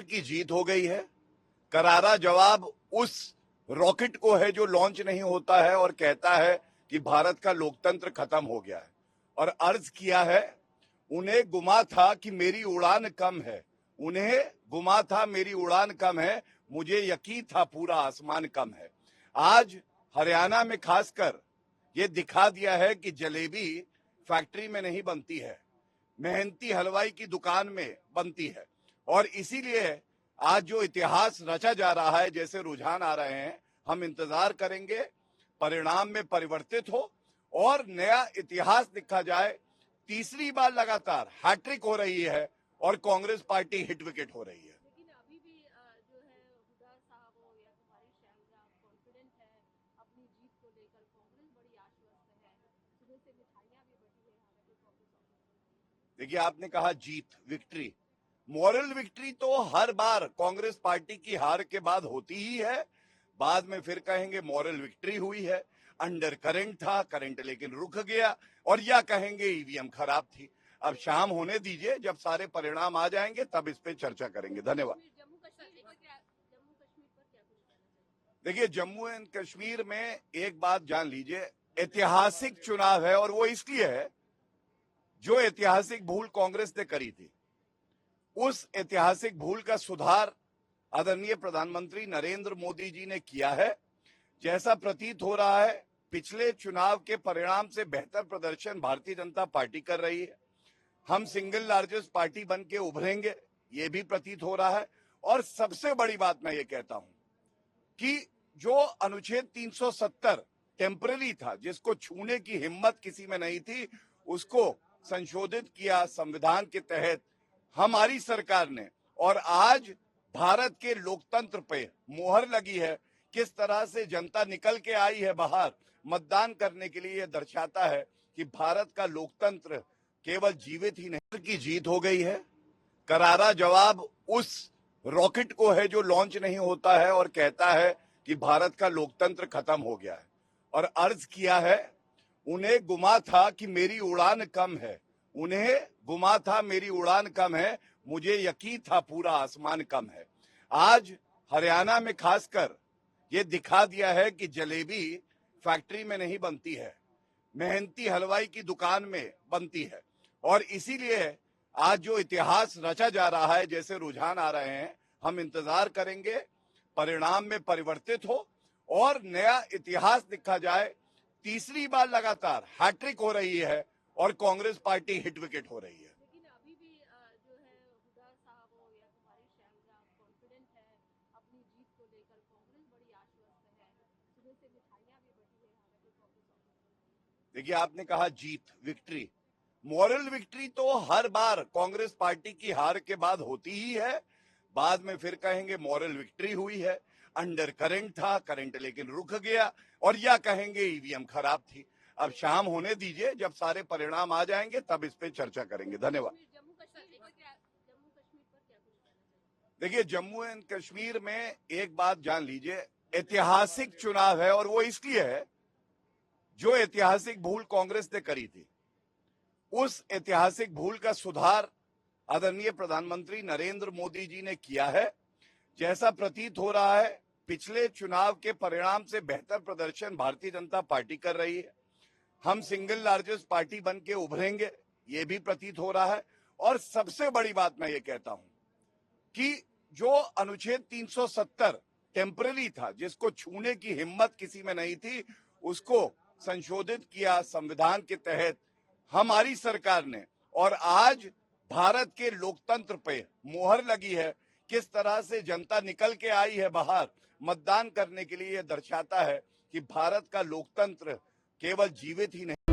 की जीत हो गई है। करारा जवाब उस रॉकेट को है जो लॉन्च नहीं होता है और कहता है कि भारत का लोकतंत्र खत्म हो गया है, और अर्ज किया है, उन्हें गुमा था कि मेरी उड़ान कम है, उन्हें गुमा था मेरी उड़ान कम है, मुझे यकीन था पूरा आसमान कम है। आज हरियाणा में खासकर ये दिखा दिया है कि जलेबी फैक्ट्री में नहीं बनती है, मेहनती हलवाई की दुकान में बनती है। और इसीलिए आज जो इतिहास रचा जा रहा है, जैसे रुझान आ रहे हैं, हम इंतजार करेंगे परिणाम में परिवर्तित हो और नया इतिहास लिखा जाए। तीसरी बार लगातार हैट्रिक हो रही है और कांग्रेस पार्टी हिट विकेट हो रही है। लेकिन अभी भी जो है हुडा साहब हो या कुमारी शैलजा कॉन्फिडेंट है अपनी जीत को लेकर। कांग्रेस बड़ी आश्वस्त है, सुबह से मिठाइयां भी बटी है यहाँ पे कांग्रेस। देखिए, आपने कहा जीत, विक्ट्री, मॉरल विक्ट्री तो हर बार कांग्रेस पार्टी की हार के बाद होती ही है। बाद में फिर कहेंगे मॉरल विक्ट्री हुई है, अंडर करंट था, करंट लेकिन रुक गया, और या कहेंगे ईवीएम खराब थी। अब शाम होने दीजिए, जब सारे परिणाम आ जाएंगे तब इस पे चर्चा करेंगे। धन्यवाद। जम्मू कश्मीर पर क्या कुछ कहना चाहिए? देखिए, जम्मू एंड कश्मीर में एक बात जान लीजिए, ऐतिहासिक चुनाव है, और वो इसलिए है जो ऐतिहासिक भूल कांग्रेस ने करी थी, उस ऐतिहासिक भूल का सुधार आदरणीय प्रधानमंत्री नरेंद्र मोदी जी ने किया है। जैसा प्रतीत हो रहा है, पिछले चुनाव के परिणाम से बेहतर प्रदर्शन भारतीय जनता पार्टी कर रही है। हम सिंगल लार्जेस्ट पार्टी बन के उभरेंगे, ये भी प्रतीत हो रहा है। और सबसे बड़ी बात मैं ये कहता हूं कि जो अनुच्छेद 370 टेम्पररी था, जिसको छूने की हिम्मत किसी में नहीं थी, उसको संशोधित किया संविधान के तहत हमारी सरकार ने, और आज भारत के लोकतंत्र पे मोहर लगी है। किस तरह से जनता निकल के आई है बाहर मतदान करने के लिए, यह दर्शाता है कि भारत का लोकतंत्र केवल जीवित ही नहीं की जीत हो गई है। करारा जवाब उस रॉकेट को है जो लॉन्च नहीं होता है और कहता है कि भारत का लोकतंत्र खत्म हो गया है, और अर्ज किया है, उन्हें गुमा था कि मेरी उड़ान कम है, उन्हें गुमा था मेरी उड़ान कम है, मुझे यकीन था पूरा आसमान कम है। आज हरियाणा में खासकर ये दिखा दिया है कि जलेबी फैक्ट्री में नहीं बनती है, मेहनती हलवाई की दुकान में बनती है। और इसीलिए आज जो इतिहास रचा जा रहा है, जैसे रुझान आ रहे हैं, हम इंतजार करेंगे परिणाम में परिवर्तित हो और नया इतिहास लिखा जाए। तीसरी बार लगातार हैट्रिक हो रही है और कांग्रेस पार्टी हिट विकेट हो रही है। लेकिन अभी भी जो है हुडा साहब हो या कुमारी शैलजा कॉन्फिडेंट है अपनी जीत को लेकर। कांग्रेस बड़ी आश्वस्त है, सुबह से मिठाइयां भी बटी है यहाँ पे कांग्रेस। देखिए, आपने कहा जीत, विक्ट्री, मॉरल विक्ट्री तो हर बार कांग्रेस पार्टी की हार के बाद होती ही है। बाद में फिर कहेंगे मॉरल विक्ट्री हुई है, अंडर करंट था, करंट लेकिन रुक गया, और या कहेंगे ईवीएम खराब थी। अब शाम होने दीजिए, जब सारे परिणाम आ जाएंगे तब इस पे चर्चा करेंगे। धन्यवाद। जम्मू कश्मीर पर क्या कुछ कहना चाहिए? देखिए, जम्मू एंड कश्मीर में एक बात जान लीजिए, ऐतिहासिक चुनाव है, और वो इसलिए है जो ऐतिहासिक भूल कांग्रेस ने करी थी, उस ऐतिहासिक भूल का सुधार आदरणीय प्रधानमंत्री नरेंद्र मोदी जी ने किया है। जैसा प्रतीत हो रहा है, पिछले चुनाव के परिणाम से बेहतर प्रदर्शन भारतीय जनता पार्टी कर रही है। हम सिंगल लार्जेस्ट पार्टी बन के उभरेंगे, ये भी प्रतीत हो रहा है। और सबसे बड़ी बात मैं ये कहता हूं कि जो अनुच्छेद 370 टेम्पररी था, जिसको छूने की हिम्मत किसी में नहीं थी, उसको संशोधित किया संविधान के तहत हमारी सरकार ने, और आज भारत के लोकतंत्र पे मोहर लगी है। किस तरह से जनता निकल के आई है बाहर मतदान करने के लिए, यह दर्शाता है कि भारत का लोकतंत्र केवल जीवित ही नहीं